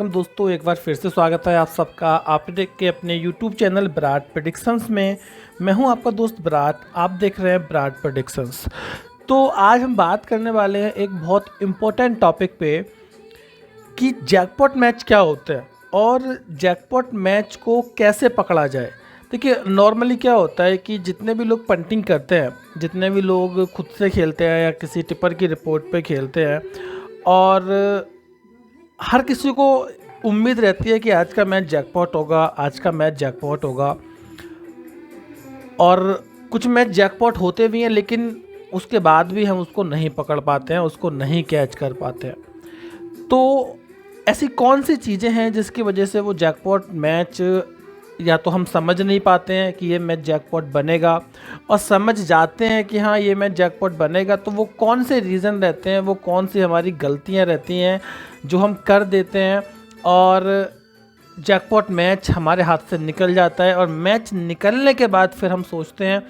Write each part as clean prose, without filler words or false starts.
Welcome दोस्तों, एक बार फिर से स्वागत है आप सबका आपके के अपने YouTube चैनल विराट प्रेडिक्शंस में। मैं हूं आपका दोस्त विराट, आप देख रहे हैं विराट प्रेडिक्शंस। तो आज हम बात करने वाले हैं एक बहुत इम्पोर्टेंट टॉपिक पे कि जैकपॉट मैच क्या होता है और जैकपॉट मैच को कैसे पकड़ा जाए। देखिए, नॉर्मली क्या होता है कि जितने भी लोग पंटिंग करते हैं, जितने भी लोग खुद से खेलते हैं या किसी टिपर की रिपोर्ट पे खेलते हैं, और हर किसी को उम्मीद रहती है कि आज का मैच जैकपॉट होगा, आज का मैच जैकपॉट होगा। और कुछ मैच जैकपॉट होते भी हैं, लेकिन उसके बाद भी हम उसको नहीं पकड़ पाते हैं, उसको नहीं कैच कर पाते हैं। तो ऐसी कौन सी चीज़ें हैं जिसकी वजह से वो जैकपॉट मैच या तो हम समझ नहीं पाते हैं कि ये मैच जैकपॉट बनेगा, और समझ जाते हैं कि हाँ ये मैच जैकपॉट बनेगा, तो वो कौन से रीज़न रहते हैं, वो कौन सी हमारी गलतियां रहती हैं जो हम कर देते हैं और जैकपॉट मैच हमारे हाथ से निकल जाता है। और मैच निकलने के बाद फिर हम सोचते हैं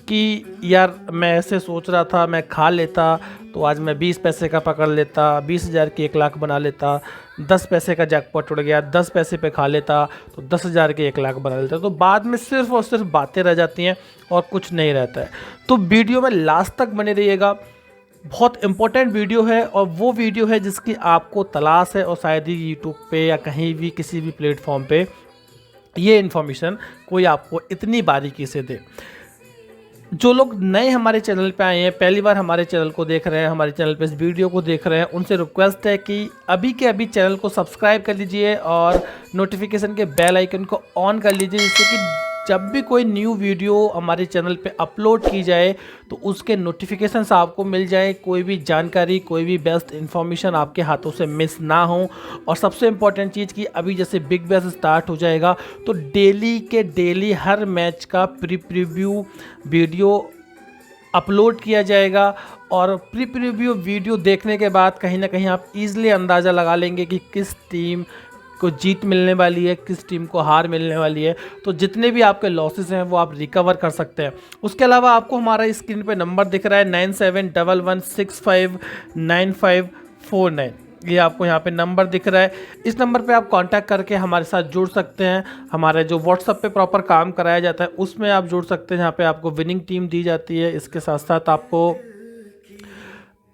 कि यार मैं ऐसे सोच रहा था, मैं खा लेता तो आज मैं 20 पैसे का पकड़ लेता, 20,000 की 1 लाख बना लेता, 10 पैसे का जैकपॉट उड़ गया, 10 पैसे पे खा लेता तो 10,000 के 1 लाख बना लेता। तो बाद में सिर्फ और सिर्फ बातें रह जाती हैं और कुछ नहीं रहता है। तो वीडियो में लास्ट तक बने रहिएगा, बहुत इंपॉर्टेंट वीडियो है, और वो वीडियो है जिसकी आपको तलाश है, और शायद ही यूट्यूब पे या कहीं भी किसी भी प्लेटफॉर्म पे ये इन्फॉर्मेशन कोई आपको इतनी बारीकी से दे। जो लोग नए हमारे चैनल पे आए हैं, पहली बार हमारे चैनल को देख रहे हैं, हमारे चैनल पे इस वीडियो को देख रहे हैं, उनसे रिक्वेस्ट है कि अभी के अभी चैनल को सब्सक्राइब कर लीजिए और नोटिफिकेशन के बेल आइकन को ऑन कर लीजिए, जिससे कि जब भी कोई न्यू वीडियो हमारे चैनल पे अपलोड की जाए तो उसके नोटिफिकेशंस आपको मिल जाए, कोई भी जानकारी, कोई भी बेस्ट इन्फॉर्मेशन आपके हाथों से मिस ना हो। और सबसे इम्पॉर्टेंट चीज़ कि अभी जैसे बिग बैश स्टार्ट हो जाएगा तो डेली के डेली हर मैच का प्रीव्यू वीडियो अपलोड किया जाएगा, और प्रीव्यू वीडियो देखने के बाद कहीं ना कहीं आप इजीली अंदाज़ा लगा लेंगे कि किस टीम को जीत मिलने वाली है, किस टीम को हार मिलने वाली है। तो जितने भी आपके लॉसेस हैं वो आप रिकवर कर सकते हैं। उसके अलावा आपको हमारा स्क्रीन पे नंबर दिख रहा है 9711659549, ये आपको यहाँ पे नंबर दिख रहा है। इस नंबर पे आप कांटेक्ट करके हमारे साथ जुड़ सकते हैं। हमारे जो व्हाट्सएप पे प्रॉपर काम कराया जाता है उसमें आप जुड़ सकते हैं, जहाँ पे आपको विनिंग टीम दी जाती है। इसके साथ साथ आपको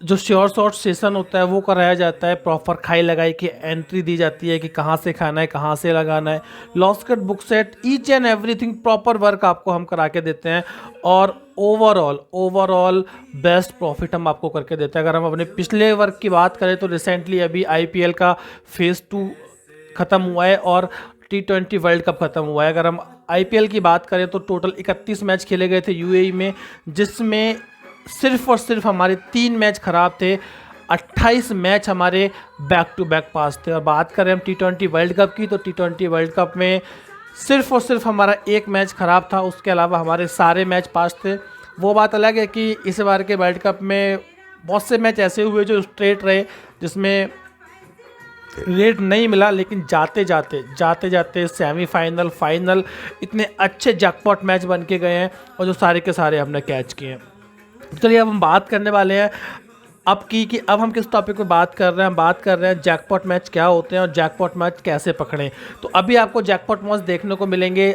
जो श्योर शॉर्ट सेशन होता है वो कराया जाता है, प्रॉपर खाई लगाई की एंट्री दी जाती है कि कहाँ से खाना है, कहाँ से लगाना है, loss cut book set, each and everything proper work आपको हम करा के देते हैं, और ओवरऑल बेस्ट प्रॉफिट हम आपको करके देते हैं। अगर हम अपने पिछले वर्क की बात करें तो रिसेंटली अभी IPL का फेज़ 2 ख़त्म हुआ है और T20 वर्ल्ड कप ख़त्म हुआ है। अगर हम IPL की बात करें तो टोटल 31 मैच खेले गए थे UAE में, जिसमें सिर्फ और सिर्फ हमारे 3 मैच ख़राब थे, 28 मैच हमारे बैक टू बैक पास थे। और बात करें हम T20 वर्ल्ड कप की तो T20 वर्ल्ड कप में सिर्फ और सिर्फ हमारा 1 मैच ख़राब था, उसके अलावा हमारे सारे मैच पास थे। वो बात अलग है कि इस बार के वर्ल्ड कप में बहुत से मैच ऐसे हुए जो स्ट्रेट रहे, जिसमें रेट नहीं मिला, लेकिन जाते जाते सेमीफाइनल, फाइनल इतने अच्छे जैकपॉट मैच बन के गए हैं, और जो सारे के सारे हमने कैच किए हैं। चलिए अब हम बात करने वाले हैं अब कि अब हम किस टॉपिक पे बात कर रहे हैं। हम बात कर रहे हैं जैकपॉट मैच क्या होते हैं और जैकपॉट मैच कैसे पकड़ें। तो अभी आपको जैकपॉट मैच देखने को मिलेंगे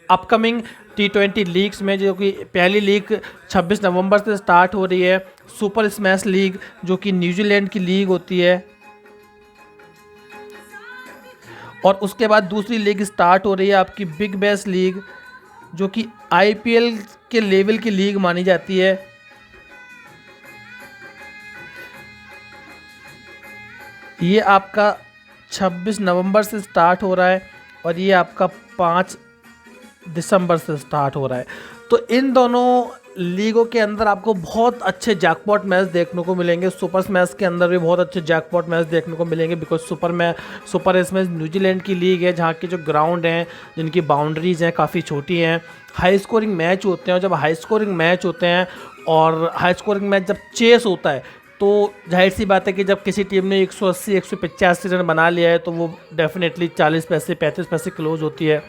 अपकमिंग T20 लीग्स में, जो कि पहली लीग 26 नवंबर से स्टार्ट हो रही है, सुपर स्मैश लीग जो कि न्यूजीलैंड की लीग होती है, और उसके बाद दूसरी लीग स्टार्ट हो रही है आपकी बिग बैश लीग, जो कि IPL के लेवल की लीग मानी जाती है। ये आपका 26 नवंबर से स्टार्ट हो रहा है और ये आपका 5 दिसंबर से स्टार्ट हो रहा है। तो इन दोनों लीगों के अंदर आपको बहुत अच्छे जैकपॉट मैच देखने को मिलेंगे। सुपर स्मैश के अंदर भी बहुत अच्छे जैकपॉट मैच देखने को मिलेंगे, बिकॉज सुपर स्मैश न्यूजीलैंड की लीग है, जहाँ के जो ग्राउंड हैं, जिनकी बाउंड्रीज़ हैं, काफ़ी छोटी हैं, हाई स्कोरिंग मैच होते हैं। और जब हाई स्कोरिंग मैच होते हैं और हाई स्कोरिंग मैच जब चेस होता है तो जाहिर सी बात है कि जब किसी टीम ने 180 185 रन बना लिया है तो वो डेफिनेटली 40 पैसे 35 पैसे क्लोज होती है,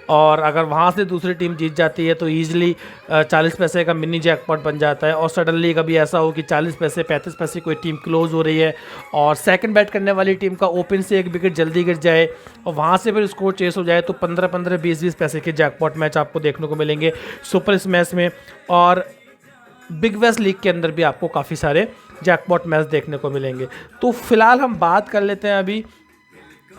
और अगर वहाँ से दूसरी टीम जीत जाती है तो ईजिली 40 पैसे का मिनी जैकपॉट बन जाता है। और सडनली कभी ऐसा हो कि 40 पैसे 35 पैसे कोई टीम क्लोज हो रही है और सेकंड बैट करने वाली टीम का ओपन से एक विकेट जल्दी गिर जाए और वहाँ से फिर स्कोर चेस हो जाए, तो 15-15 20-20 पैसे के जैकपॉट मैच आपको देखने को मिलेंगे सुपर स्मैश में। और बिग वेस्ट लीग के अंदर भी आपको काफ़ी सारे जैकपॉट मैच देखने को मिलेंगे। तो फिलहाल हम बात कर लेते हैं अभी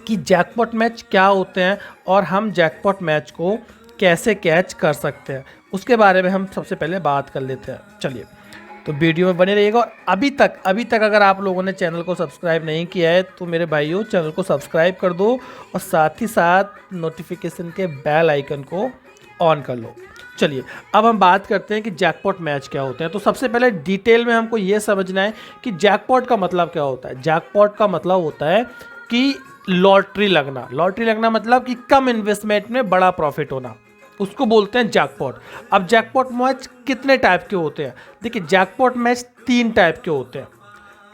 कि जैकपॉट मैच क्या होते हैं और हम जैकपॉट मैच को कैसे कैच कर सकते हैं, उसके बारे में हम सबसे पहले बात कर लेते हैं। चलिए, तो वीडियो में बने रहिएगा। और अभी तक अगर आप लोगों ने चैनल को सब्सक्राइब नहीं किया है तो मेरे भाइयों चैनल को सब्सक्राइब कर दो और साथ ही साथ नोटिफिकेशन के बेल आइकन को ऑन कर लो। चलिए, अब हम बात करते हैं कि जैकपॉट मैच क्या होते हैं। तो सबसे पहले डिटेल में हमको ये समझना है कि जैकपॉट का मतलब क्या होता है। जैकपॉट का मतलब होता है कि लॉटरी लगना। लॉटरी लगना मतलब कि कम इन्वेस्टमेंट में बड़ा प्रॉफिट होना, उसको बोलते हैं जैकपॉट। अब जैकपॉट मैच कितने टाइप के होते हैं? देखिए, जैकपॉट मैच 3 टाइप के होते हैं।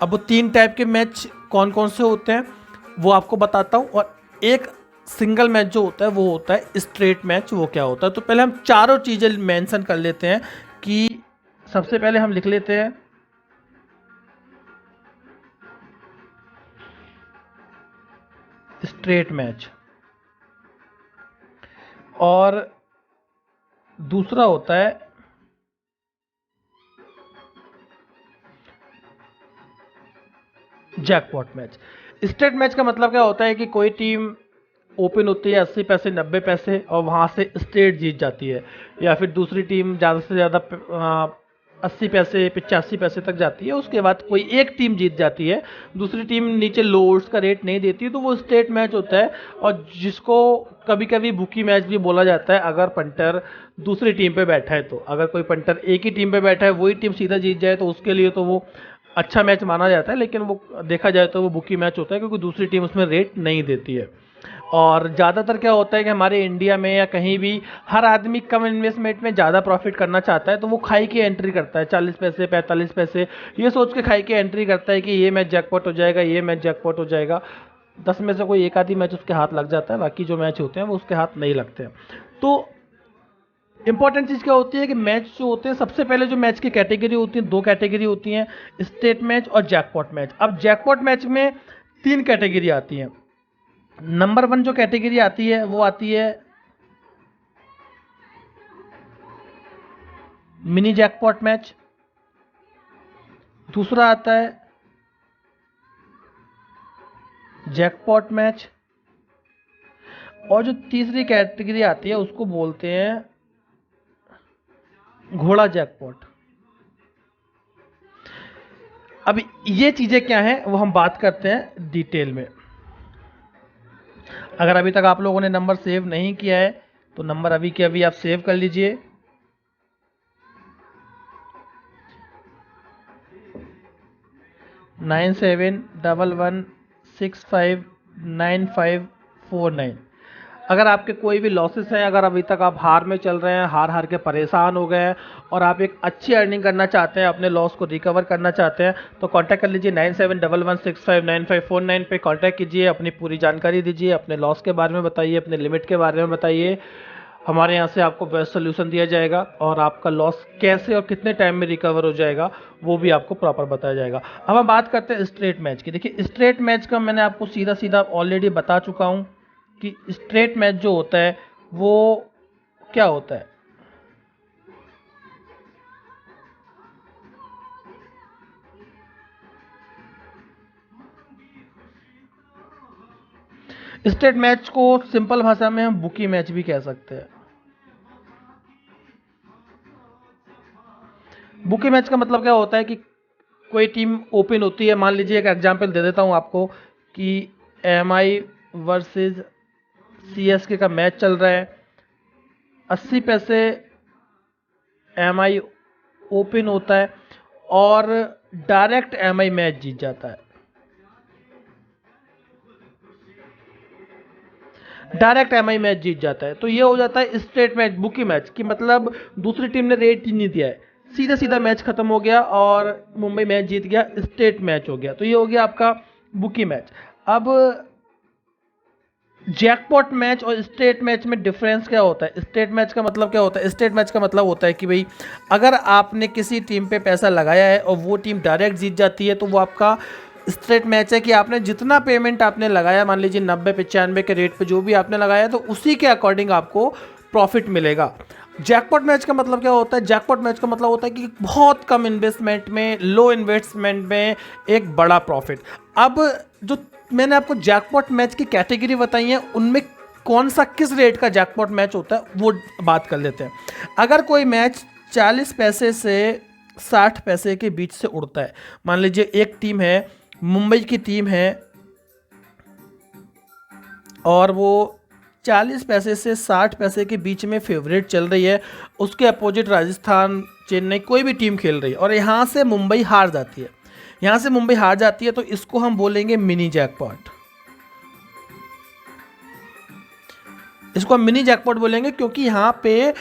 अब वो 3 टाइप के मैच कौन कौन से होते हैं वो आपको बताता हूँ। और एक सिंगल मैच जो होता है वो होता है स्ट्रेट मैच। वो क्या होता है? तो पहले हम चारों चीज़ें मेंशन कर लेते हैं कि सबसे पहले हम लिख लेते हैं स्ट्रेट मैच, और दूसरा होता है जैकपॉट मैच। स्ट्रेट मैच का मतलब क्या होता है कि कोई टीम ओपन होती है 80 पैसे 90 पैसे और वहाँ से स्ट्रेट जीत जाती है, या फिर दूसरी टीम ज़्यादा से ज़्यादा 80 पैसे 85 पैसे तक जाती है, उसके बाद कोई एक टीम जीत जाती है, दूसरी टीम नीचे लोअर्स का रेट नहीं देती, तो वो स्ट्रेट मैच होता है। और जिसको कभी कभी बुकी मैच भी बोला जाता है अगर पंटर दूसरी टीम पे बैठा है। तो अगर कोई पंटर एक ही टीम पे बैठा है वही टीम सीधा जीत जाए तो उसके लिए तो वो अच्छा मैच माना जाता है, लेकिन वो देखा जाए तो वो बुकी मैच होता है क्योंकि दूसरी टीम उसमें रेट नहीं देती है। और ज़्यादातर क्या होता है कि हमारे इंडिया में या कहीं भी हर आदमी कम इन्वेस्टमेंट में ज़्यादा प्रॉफिट करना चाहता है, तो वो खाई की एंट्री करता है 40 पैसे 45 पैसे, ये सोच के खाई की एंट्री करता है कि ये मैच जैकपॉट हो जाएगा, ये मैच जैकपॉट हो जाएगा। 10 में से कोई एक आधी मैच उसके हाथ लग जाता है, बाकी जो मैच होते हैं वो उसके हाथ नहीं लगते हैं। तो इंपॉर्टेंट चीज़ क्या होती है कि मैच जो होते हैं, सबसे पहले जो मैच की कैटेगरी होती है, 2 कैटेगरी होती हैं, स्टेट मैच और जैकपॉट मैच। अब जैकपॉट मैच में 3 कैटेगरी आती हैं। नंबर 1 जो कैटेगरी आती है वो आती है मिनी जैकपॉट मैच, दूसरा आता है जैकपॉट मैच, और जो तीसरी कैटेगरी आती है उसको बोलते हैं घोड़ा जैकपॉट। अब ये चीजें क्या हैं वो हम बात करते हैं डिटेल में। अगर अभी तक आप लोगों ने नंबर सेव नहीं किया है तो नंबर अभी के अभी आप सेव कर लीजिए। 9711659549। अगर आपके कोई भी लॉसेस हैं, अगर अभी तक आप हार में चल रहे हैं, हार हार के परेशान हो गए हैं और आप एक अच्छी अर्निंग करना चाहते हैं, अपने लॉस को रिकवर करना चाहते हैं, तो कांटेक्ट कर लीजिए 9711659549 पे कांटेक्ट कीजिए, अपनी पूरी जानकारी दीजिए, अपने लॉस के बारे में बताइए, अपने लिमिट के बारे में बताइए। हमारे यहाँ से आपको बेस्ट सोल्यूशन दिया जाएगा और आपका लॉस कैसे और कितने टाइम में रिकवर हो जाएगा वो भी आपको प्रॉपर बताया जाएगा। अब हम बात करते हैं स्ट्रेट मैच की। देखिए, स्ट्रेट मैच का मैंने आपको सीधा सीधा ऑलरेडी बता चुका हूँ कि स्ट्रेट मैच जो होता है वो क्या होता है। स्ट्रेट मैच को सिंपल भाषा में हम बुकी मैच भी कह सकते हैं। बुकी मैच का मतलब क्या होता है कि कोई टीम ओपन होती है, मान लीजिए एक एग्जांपल दे देता हूं आपको कि एमआई वर्सेस सीएसके का मैच चल रहा है, 80 पैसे एमआई ओपन होता है और डायरेक्ट एमआई मैच जीत जाता है। डायरेक्ट एमआई मैच जीत जाता है तो ये हो जाता है स्ट्रेट मैच बुकी मैच की, मतलब दूसरी टीम ने रेट ही नहीं दिया है, सीधा सीधा मैच खत्म हो गया और मुंबई मैच जीत गया, स्टेट मैच हो गया। तो ये हो गया आपका बुकी मैच। अब जैकपॉट मैच और स्टेट मैच में डिफरेंस क्या होता है? स्टेट मैच का मतलब क्या होता है? स्टेट मैच का मतलब होता है कि भाई अगर आपने किसी टीम पे पैसा लगाया है और वो टीम डायरेक्ट जीत जाती है तो वो आपका स्टेट मैच है कि आपने जितना पेमेंट आपने लगाया, मान लीजिए 90-95 के रेट पे जो भी आपने लगाया, तो उसी के अकॉर्डिंग आपको प्रॉफिट मिलेगा। जैकपॉट मैच का मतलब क्या होता है? जैकपॉट मैच का मतलब होता है कि बहुत कम इन्वेस्टमेंट में, लो इन्वेस्टमेंट में एक बड़ा प्रॉफिट। अब जो मैंने आपको जैकपॉट मैच की कैटेगरी बताई है, उनमें कौन सा किस रेट का जैकपॉट मैच होता है वो बात कर लेते हैं। अगर कोई मैच 40 पैसे से 60 पैसे के बीच से उड़ता है, मान लीजिए एक टीम है, मुंबई की टीम है, और वो 40 पैसे से 60 पैसे के बीच में फेवरेट चल रही है, उसके अपोजिट राजस्थान, चेन्नई, कोई भी टीम खेल रही है और यहाँ से मुंबई हार जाती है, यहाँ से मुंबई हार जाती है, तो इसको हम बोलेंगे मिनी जैकपॉट। इसको हम मिनी जैकपॉट बोलेंगे क्योंकि यहाँ पे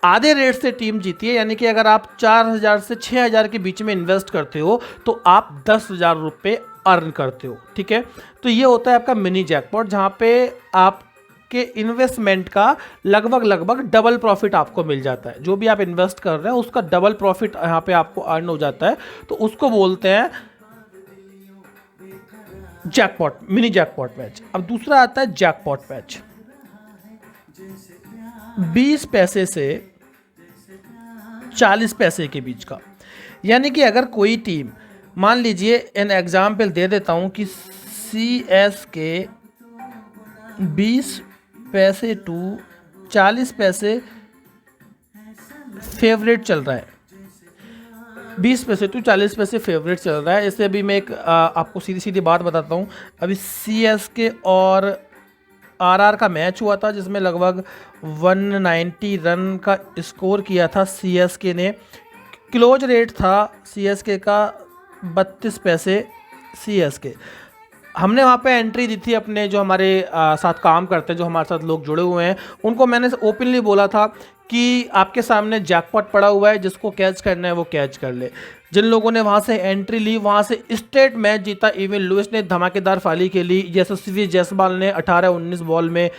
आधे रेट से टीम जीती है। यानी कि अगर आप 4000 से 6000 के बीच में इन्वेस्ट करते हो तो आप 10,000 रुपये अर्न करते हो। ठीक है, तो ये होता है आपका मिनी जैकपॉट, जहाँ पे आपके इन्वेस्टमेंट का लगभग डबल प्रॉफिट आपको मिल जाता है। जो भी आप इन्वेस्ट कर रहे हैं उसका डबल प्रॉफिट यहाँ पे आपको अर्न हो जाता है, तो उसको बोलते हैं जैकपॉट, मिनी जैकपॉट मैच। अब दूसरा आता है जैकपॉट मैच, 20 पैसे से 40 पैसे के बीच का। यानी कि अगर कोई टीम, मान लीजिए एन एग्जाम्पल दे देता हूं कि CSK 20 पैसे टू 40 पैसे फेवरेट चल रहा है, 20 पैसे टू 40 पैसे फेवरेट चल रहा है। इससे अभी मैं एक आपको सीधी सीधी बात बताता हूँ। अभी CSK और RR का मैच हुआ था जिसमें लगभग 190 रन का स्कोर किया था CSK ने। क्लोज रेट था CSK का 32 पैसे। CSK, हमने वहाँ पे एंट्री दी थी, अपने जो हमारे साथ काम करते हैं, जो हमारे साथ लोग जुड़े हुए हैं, उनको मैंने ओपनली बोला था कि आपके सामने जैकपॉट पड़ा हुआ है, जिसको कैच करना है वो कैच कर ले। जिन लोगों ने वहाँ से एंट्री ली, वहाँ से स्टेट मैच जीता। इवन लुइस ने धमाकेदार पारी खेली, यशस्वी जायसवाल ने 18-19 बॉल में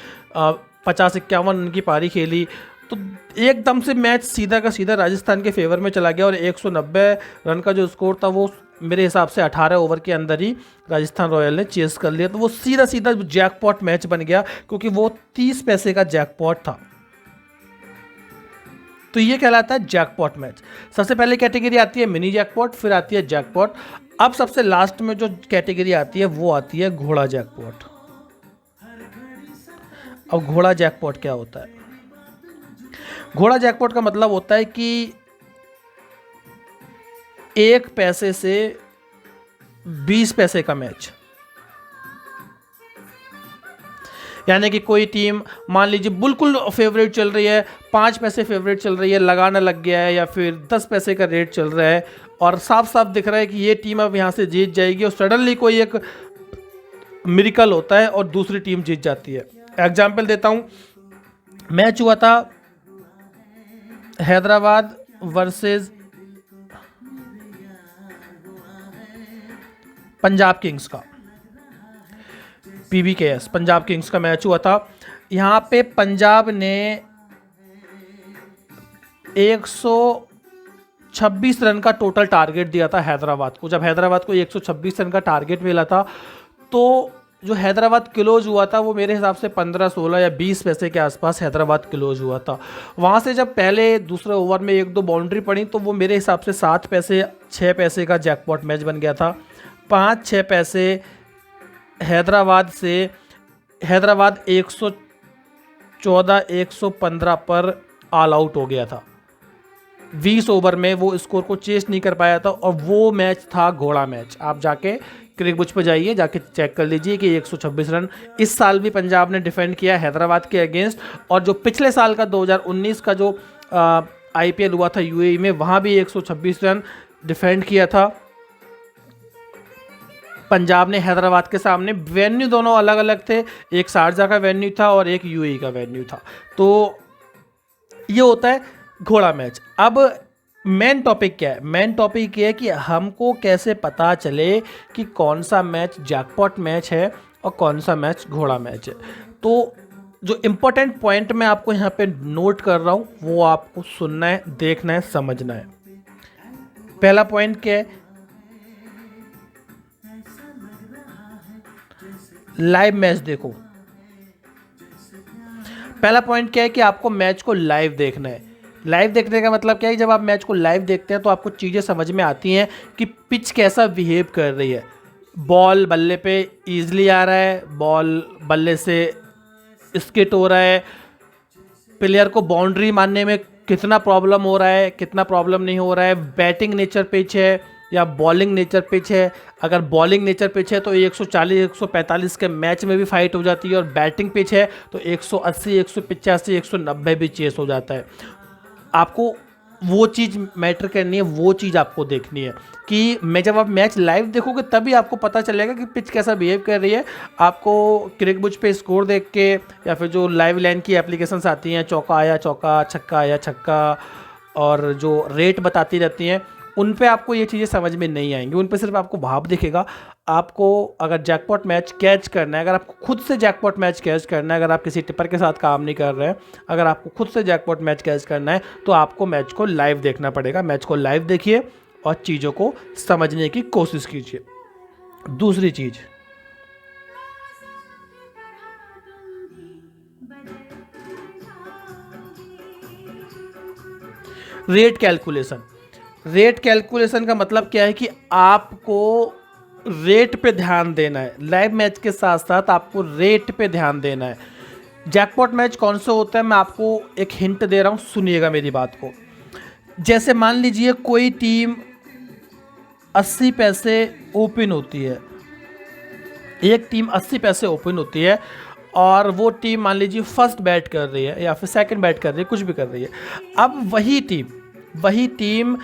50-51 रन की पारी खेली, तो एकदम से मैच सीधा का सीधा राजस्थान के फेवर में चला गया और 190 रन का जो स्कोर था वो मेरे हिसाब से 18 ओवर के अंदर ही राजस्थान रॉयल ने चेस कर लिया। तो वो सीधा सीधा जैकपॉट मैच बन गया क्योंकि वो 30 पैसे का जैकपॉट था। तो ये कहलाता है जैकपॉट मैच। सबसे पहले कैटेगरी आती है मिनी जैकपॉट, फिर आती है जैकपॉट। अब सबसे लास्ट में जो कैटेगरी आती है वो आती है घोड़ा जैकपॉट। अब घोड़ा जैकपॉट क्या होता है? घोड़ा जैकपॉट का मतलब होता है कि 1 पैसे से 20 पैसे का मैच। यानी कि कोई टीम मान लीजिए बिल्कुल फेवरेट चल रही है, 5 पैसे फेवरेट चल रही है, लगाना लग गया है, या फिर 10 पैसे का रेट चल रहा है और साफ साफ दिख रहा है कि ये टीम अब यहाँ से जीत जाएगी, और सडनली कोई एक मिरेकल होता है और दूसरी टीम जीत जाती है। एग्जाम्पल देता हूँ, मैच हुआ था हैदराबाद वर्सेस पंजाब किंग्स का, PBKS पंजाब किंग्स का मैच हुआ था। यहाँ पे पंजाब ने 126 रन का टोटल टारगेट दिया था हैदराबाद को। जब हैदराबाद को 126 रन का टारगेट मिला था तो जो हैदराबाद क्लोज हुआ था वो मेरे हिसाब से 15, 16 या 20 पैसे के आसपास हैदराबाद क्लोज हुआ था। वहाँ से जब पहले दूसरे ओवर में 1-2 बाउंड्री पड़ी तो वो मेरे हिसाब से 7 पैसे 6 पैसे का जैकपॉट मैच बन गया था। 5-6 पैसे हैदराबाद से, हैदराबाद 114, 115 पर ऑल आउट हो गया था। 20 ओवर में वो स्कोर को चेस नहीं कर पाया था और वो मैच था घोड़ा मैच। आप जाके क्रिकबुक पे जाइए, जाके चेक कर लीजिए कि 126 रन इस साल भी पंजाब ने डिफेंड किया हैदराबाद के अगेंस्ट, और जो पिछले साल का 2019 का जो IPL हुआ था UAE में, वहाँ भी 126 रन डिफेंड किया था पंजाब ने हैदराबाद के सामने। वेन्यू दोनों अलग अलग थे, एक शारजा का वेन्यू था और एक UAE का वेन्यू था। तो ये होता है घोड़ा मैच। अब मेन टॉपिक क्या है? मेन टॉपिक ये है कि हमको कैसे पता चले कि कौन सा मैच जैकपॉट मैच है और कौन सा मैच घोड़ा मैच है। तो जो इम्पोर्टेंट पॉइंट मैं आपको यहाँ पे नोट कर रहा हूँ वो आपको सुनना है, देखना है, समझना है। पहला पॉइंट क्या है? लाइव मैच देखो। पहला पॉइंट क्या है कि आपको मैच को लाइव देखना है। लाइव देखने का मतलब क्या है? जब आप मैच को लाइव देखते हैं तो आपको चीज़ें समझ में आती हैं कि पिच कैसा बिहेव कर रही है। बॉल बल्ले पे ईजिली आ रहा है, बॉल बल्ले से स्किट हो रहा है, प्लेयर को बाउंड्री मारने में कितना प्रॉब्लम हो रहा है, कितना प्रॉब्लम नहीं हो रहा है, बैटिंग नेचर पिच है या बॉलिंग नेचर पिच है। अगर बॉलिंग नेचर पिच है तो 140 145 के मैच में भी फाइट हो जाती है, और बैटिंग पिच है तो 180 185 190 भी चेस हो जाता है। आपको वो चीज़ मैटर करनी है, वो चीज़ आपको देखनी है कि मैं जब आप मैच लाइव देखोगे तभी आपको पता चलेगा कि पिच कैसा बिहेव कर रही है। आपको क्रिकबुज पे स्कोर देख के या फिर जो लाइव लाइन की एप्लीकेशंस आती हैं, चौका आया चौका, छक्का आया छक्का, और जो रेट बताती रहती हैं, उन पे आपको ये चीज़ें समझ में नहीं आएंगी। उन पे सिर्फ आपको भाव दिखेगा। आपको अगर जैकपॉट मैच कैच करना है, अगर आपको खुद से जैकपॉट मैच कैच करना है, अगर आप किसी टिपर के साथ काम नहीं कर रहे हैं, अगर आपको खुद से जैकपॉट मैच कैच करना है तो आपको मैच को लाइव देखना पड़ेगा। मैच को लाइव देखिए और चीज़ों को समझने की कोशिश कीजिए। दूसरी चीज़, रेट कैलकुलेशन। रेट कैलकुलेशन का मतलब क्या है कि आपको रेट पे ध्यान देना है। लाइव मैच के साथ साथ आपको रेट पे ध्यान देना है। जैकपॉट मैच कौन सा होता है, मैं आपको एक हिंट दे रहा हूँ, सुनिएगा मेरी बात को। जैसे मान लीजिए कोई टीम 80 पैसे ओपन होती है, एक टीम 80 पैसे ओपन होती है, और वो टीम मान लीजिए फर्स्ट बैट कर रही है या फिर सेकंड बैट कर रही है, कुछ भी कर रही है। अब वही टीम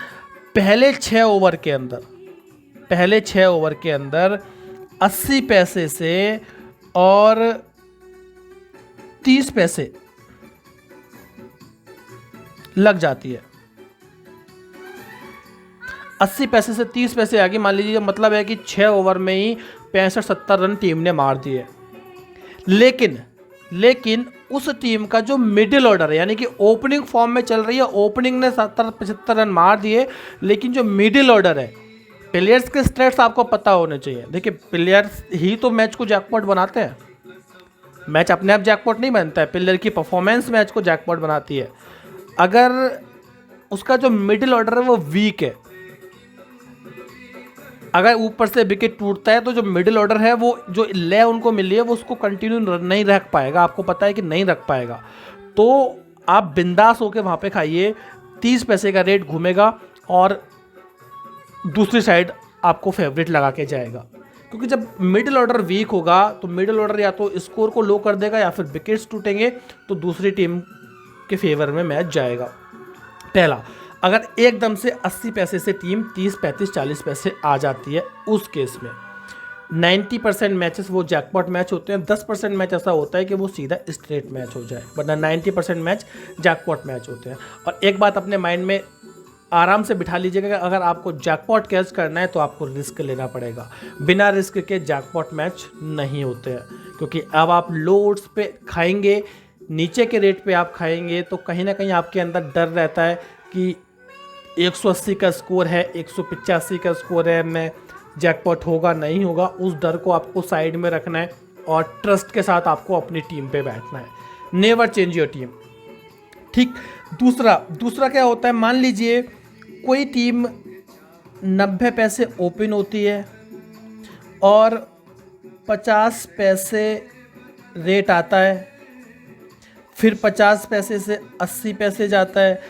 पहले 6 ओवर के अंदर 80 पैसे से और 30 पैसे लग जाती है। 80 पैसे से 30 पैसे आगे मान लीजिए, मतलब है कि 6 ओवर में ही 65-70 रन टीम ने मार दिए। लेकिन उस टीम का जो मिडिल ऑर्डर है, यानी कि ओपनिंग फॉर्म में चल रही है, ओपनिंग ने 70-75 रन मार दिए, लेकिन जो मिडिल ऑर्डर है, प्लेयर्स के स्टेट्स आपको पता होने चाहिए। देखिए, प्लेयर्स ही तो मैच को जैकपॉट बनाते हैं। मैच अपने आप जैकपॉट नहीं बनता है, प्लेयर की परफॉर्मेंस मैच को जैकपॉट बनाती है। अगर उसका जो मिडिल ऑर्डर है वो वीक है, अगर ऊपर से विकेट टूटता है तो जो मिडिल ऑर्डर है वो जो ले उनको मिली है वो उसको कंटिन्यू नहीं रख पाएगा, आपको पता है कि नहीं रख पाएगा। तो आप बिंदास होकर वहाँ पे खाइए, 30 पैसे का रेट घूमेगा और दूसरी साइड आपको फेवरेट लगा के जाएगा। क्योंकि जब मिडिल ऑर्डर वीक होगा तो मिडिल ऑर्डर या तो स्कोर को लो कर देगा या फिर विकेट्स टूटेंगे, तो दूसरी टीम के फेवर में मैच जाएगा। पहला, अगर एकदम से 80 पैसे से टीम 30 35 40 पैसे आ जाती है, उस केस में 90% मैचेस वो जैकपॉट मैच होते हैं। 10% मैच ऐसा होता है कि वो सीधा स्ट्रेट मैच हो जाए, वरना 90% मैच जैकपॉट मैच होते हैं। और एक बात अपने माइंड में आराम से बिठा लीजिएगा कि अगर आपको जैकपॉट कैच करना है तो आपको रिस्क लेना पड़ेगा। बिना रिस्क के जैकपॉट मैच नहीं होते हैं, क्योंकि अब आप लो ओड्स पे खाएंगे, नीचे के रेट पे आप खाएंगे, तो कहीं ना कहीं आपके अंदर डर रहता है कि 180 का स्कोर है, 185 का स्कोर है, मैं जैकपॉट होगा नहीं होगा। उस डर को आपको साइड में रखना है और ट्रस्ट के साथ आपको अपनी टीम पे बैठना है। Never change your team. ठीक। दूसरा क्या होता है, मान लीजिए कोई टीम 90 पैसे ओपन होती है और 50 पैसे रेट आता है, फिर 50 पैसे से 80 पैसे जाता है,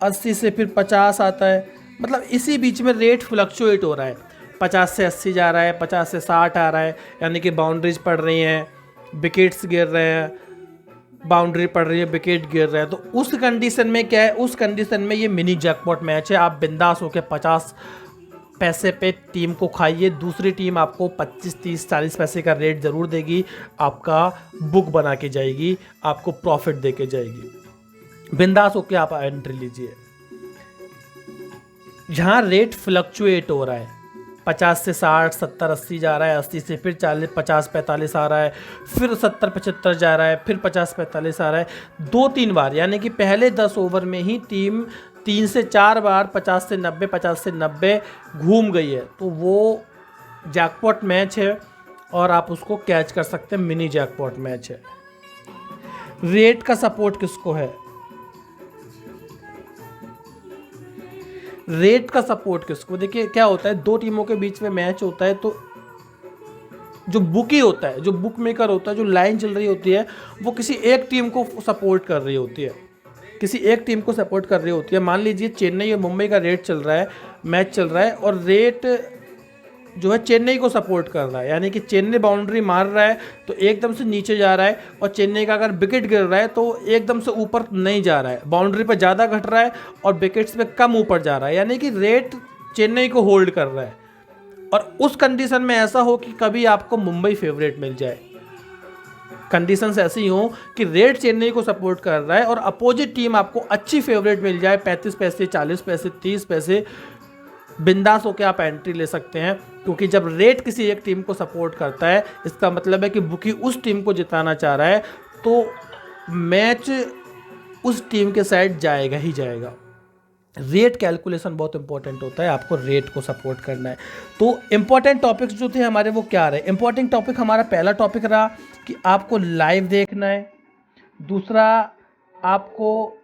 80 से फिर 50 आता है, मतलब इसी बीच में रेट फ्लक्चुएट हो रहा है। 50 से 80 जा रहा है, 50 से 60 आ रहा है, यानी कि बाउंड्रीज पड़ रही हैं, विकेट्स गिर रहे हैं, बाउंड्री पड़ रही है, विकेट गिर रहा है। तो उस कंडीशन में क्या है, उस कंडीशन में ये मिनी जैकपॉट मैच है। आप बिंदास होकर 50 पैसे पे टीम को खाइए, दूसरी टीम आपको 25 30 40 पैसे का रेट ज़रूर देगी, आपका बुक बना के जाएगी, आपको प्रॉफिट दे के जाएगी। बिंदास होकर आप एंट्री लीजिए। जहाँ रेट फ्लक्चुएट हो रहा है, 50 से 60, 70, 80 जा रहा है, 80 से फिर 40, 50, 45 आ रहा है, फिर 70, 75 जा रहा है, फिर 50, 45 आ रहा है, 2-3 बार, यानी कि पहले 10 ओवर में ही टीम 3 से 4 बार 50 से 90, 50 से 90 घूम गई है, तो वो जैकपॉट मैच है और आप उसको कैच कर सकते हैं, मिनी जैकपॉट मैच है। रेट का सपोर्ट किसको है? रेट का सपोर्ट किसको? देखिए क्या होता है, दो टीमों के बीच में मैच होता है तो जो बुकी होता है, जो बुक मेकर होता है, जो लाइन चल रही होती है, वो किसी एक टीम को सपोर्ट कर रही होती है, किसी एक टीम को सपोर्ट कर रही होती है। मान लीजिए चेन्नई और मुंबई का रेट चल रहा है, मैच चल रहा है और रेट जो है चेन्नई को सपोर्ट कर रहा है, यानी कि चेन्नई बाउंड्री मार रहा है तो एकदम से नीचे जा रहा है, और चेन्नई का अगर विकेट गिर रहा है तो एकदम से ऊपर नहीं जा रहा है, बाउंड्री पर ज़्यादा घट रहा है और विकेट्स पे कम ऊपर जा रहा है, यानी कि रेट चेन्नई को होल्ड कर रहा है। और उस कंडीशन में ऐसा हो कि कभी आपको मुंबई फेवरेट मिल जाए, कंडीशंस ऐसी हो कि रेट चेन्नई को सपोर्ट कर रहा है और अपोजिट टीम आपको अच्छी फेवरेट मिल जाए, 35 पैसे, 40 पैसे, 30 पैसे, बिंदास होकर आप एंट्री ले सकते हैं। क्योंकि जब रेट किसी एक टीम को सपोर्ट करता है, इसका मतलब है कि बुकी उस टीम को जिताना चाह रहा है, तो मैच उस टीम के साइड जाएगा ही जाएगा। रेट कैलकुलेशन बहुत इंपॉर्टेंट होता है, आपको रेट को सपोर्ट करना है। तो इंपॉर्टेंट टॉपिक्स जो थे हमारे वो क्या रहे? इंपॉर्टेंट टॉपिक हमारा पहला टॉपिक रहा कि आपको लाइव देखना है, दूसरा आपको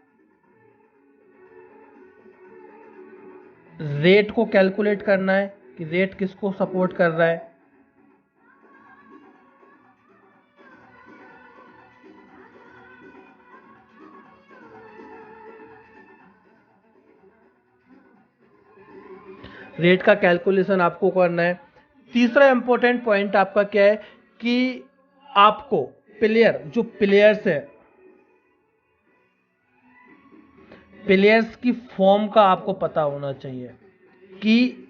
रेट को कैलकुलेट करना है कि रेट किसको सपोर्ट कर रहा है, रेट का कैलकुलेशन आपको करना है। तीसरा इंपॉर्टेंट पॉइंट आपका क्या है कि आपको प्लेयर, जो प्लेयर्स है, प्लेयर्स की फॉर्म का आपको पता होना चाहिए कि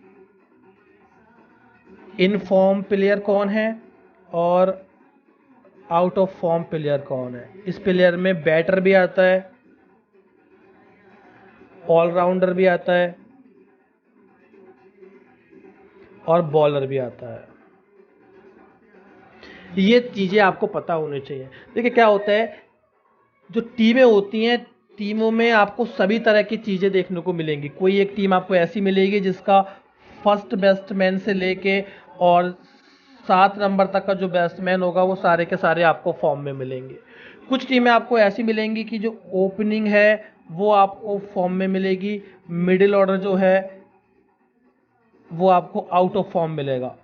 इन फॉर्म प्लेयर कौन है और आउट ऑफ फॉर्म प्लेयर कौन है। इस प्लेयर में बैटर भी आता है, ऑलराउंडर भी आता है और बॉलर भी आता है। ये चीज़ें आपको पता होनी चाहिए। देखिए क्या होता है, जो टीमें होती हैं, टीमों में आपको सभी तरह की चीज़ें देखने को मिलेंगी। कोई एक टीम आपको ऐसी मिलेगी जिसका फर्स्ट बैट्समैन से लेके और 7 नंबर तक का जो बैट्समैन होगा वो सारे के सारे आपको फॉर्म में मिलेंगे। कुछ टीमें आपको ऐसी मिलेंगी कि जो ओपनिंग है वो आपको फॉर्म में मिलेगी, मिडिल ऑर्डर जो है वो आपको आउट ऑफ फॉर्म मिलेगा।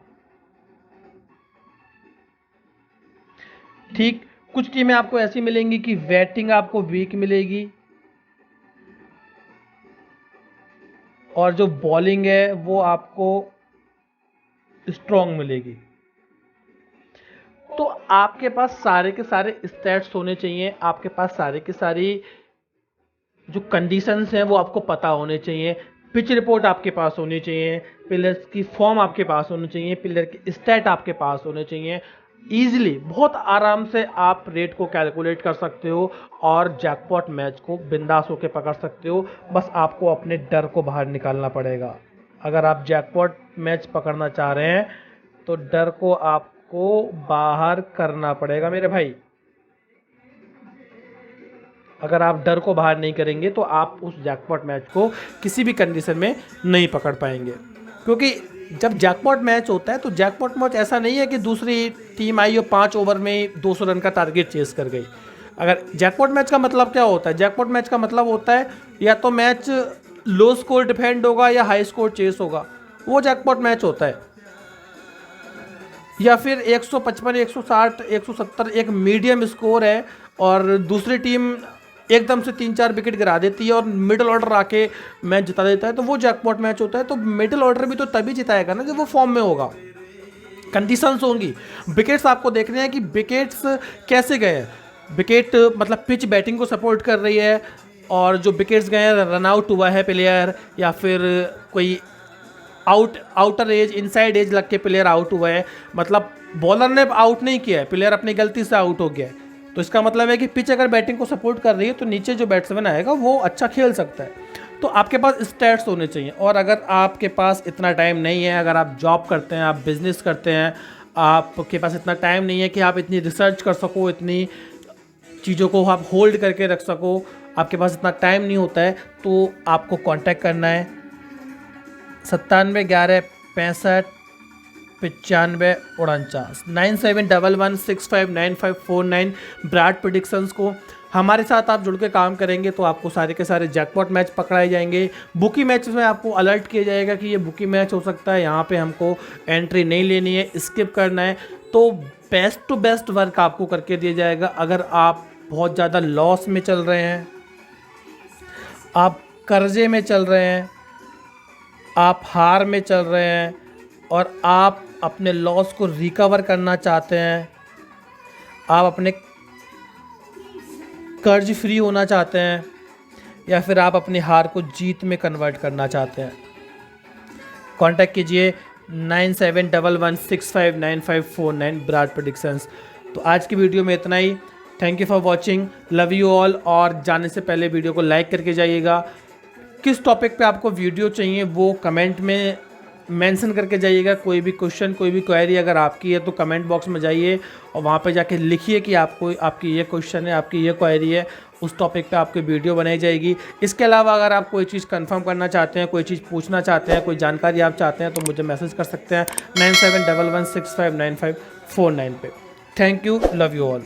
ठीक, कुछ टीमें आपको ऐसी मिलेंगी कि बैटिंग आपको वीक मिलेगी और जो बॉलिंग है वो आपको स्ट्रॉन्ग मिलेगी। तो आपके पास सारे के सारे स्टैट्स होने चाहिए, आपके पास सारे के सारी जो कंडीशंस हैं वो आपको पता होने चाहिए, पिच रिपोर्ट आपके पास होनी चाहिए, प्लेयर्स की फॉर्म आपके पास होनी चाहिए, प्लेयर की स्टैट आपके पास होने चाहिए। ईजिली, बहुत आराम से आप रेट को कैलकुलेट कर सकते हो और जैकपॉट मैच को बिंदास होकर पकड़ सकते हो। बस आपको अपने डर को बाहर निकालना पड़ेगा। अगर आप जैकपॉट मैच पकड़ना चाह रहे हैं तो डर को आपको बाहर करना पड़ेगा मेरे भाई। अगर आप डर को बाहर नहीं करेंगे तो आप उस जैकपॉट मैच को किसी भी कंडीशन में नहीं पकड़ पाएंगे। क्योंकि जब जैकपॉट मैच होता है तो जैकपॉट मैच ऐसा नहीं है कि दूसरी टीम आई और 5 ओवर में 200 रन का टारगेट चेस कर गई। अगर जैकपॉट मैच का मतलब क्या होता है? जैकपॉट मैच का मतलब होता है या तो मैच लो स्कोर डिफेंड होगा या हाई स्कोर चेस होगा, वो जैकपॉट मैच होता है। या फिर 155, 160, 170 एक मीडियम स्कोर है और दूसरी टीम एकदम से 3-4 विकेट गिरा देती है और मिडिल ऑर्डर आके मैच जिता देता है, तो वो जैकपॉट मैच होता है। तो मिडिल ऑर्डर भी तो तभी जिताएगा ना जब वो फॉर्म में होगा। कंडीशंस होंगी, विकेट्स आपको देखने हैं कि विकेट्स कैसे गए हैं। विकेट मतलब पिच बैटिंग को सपोर्ट कर रही है और जो विकेट्स गए हैं, रन आउट हुआ है प्लेयर या फिर कोई आउटर एज, इनसाइड एज लग के प्लेयर आउट हुआ है, मतलब बॉलर ने आउट नहीं किया है, प्लेयर अपनी गलती से आउट हो गया है। तो इसका मतलब है कि पिच अगर बैटिंग को सपोर्ट कर रही है तो नीचे जो बैट्समैन आएगा वो अच्छा खेल सकता है। तो आपके पास स्टैट्स होने चाहिए। और अगर आपके पास इतना टाइम नहीं है, अगर आप जॉब करते हैं, आप बिज़नेस करते हैं, आपके पास इतना टाइम नहीं है कि आप इतनी रिसर्च कर सको, इतनी चीज़ों को आप होल्ड करके रख सको, आपके पास इतना टाइम नहीं होता है, तो आपको कांटेक्ट करना है 9711659549 9711659549 ब्राड प्रेडिक्शंस को। हमारे साथ आप जुड़ के काम करेंगे तो आपको सारे के सारे जैकपॉट मैच पकड़ाए जाएंगे। बुकी मैच में आपको अलर्ट किया जाएगा कि ये बुकी मैच हो सकता है, यहाँ पे हमको एंट्री नहीं लेनी है, स्किप करना है। तो बेस्ट टू बेस्ट वर्क आपको करके दिया जाएगा। अगर आप बहुत ज़्यादा लॉस में चल रहे हैं, आप कर्जे में चल रहे हैं, आप हार में चल रहे हैं और आप अपने लॉस को रिकवर करना चाहते हैं, आप अपने कर्ज फ्री होना चाहते हैं, या फिर आप अपनी हार को जीत में कन्वर्ट करना चाहते हैं, कांटेक्ट कीजिए 9711659549 ब्राड प्रेडिक्शंस। तो आज की वीडियो में इतना ही। Thank you for watching, love you all. और जाने से पहले वीडियो को लाइक करके जाइएगा। किस टॉपिक पे आपको वीडियो चाहिए वो कमेंट में मेंशन करके जाइएगा। कोई भी क्वेश्चन, कोई भी क्वेरी अगर आपकी है तो कमेंट बॉक्स में जाइए और वहाँ पे जाके लिखिए कि आपको आपकी ये क्वेश्चन है, आपकी ये क्वेरी है, उस टॉपिक पे आपकी वीडियो बनाई जाएगी। इसके अलावा अगर आप कोई चीज़ कंफर्म करना चाहते हैं, कोई चीज़ पूछना चाहते हैं, कोई जानकारी आप चाहते हैं तो मुझे मैसेज कर सकते हैं 9711659549 पे। Thank you, love you all.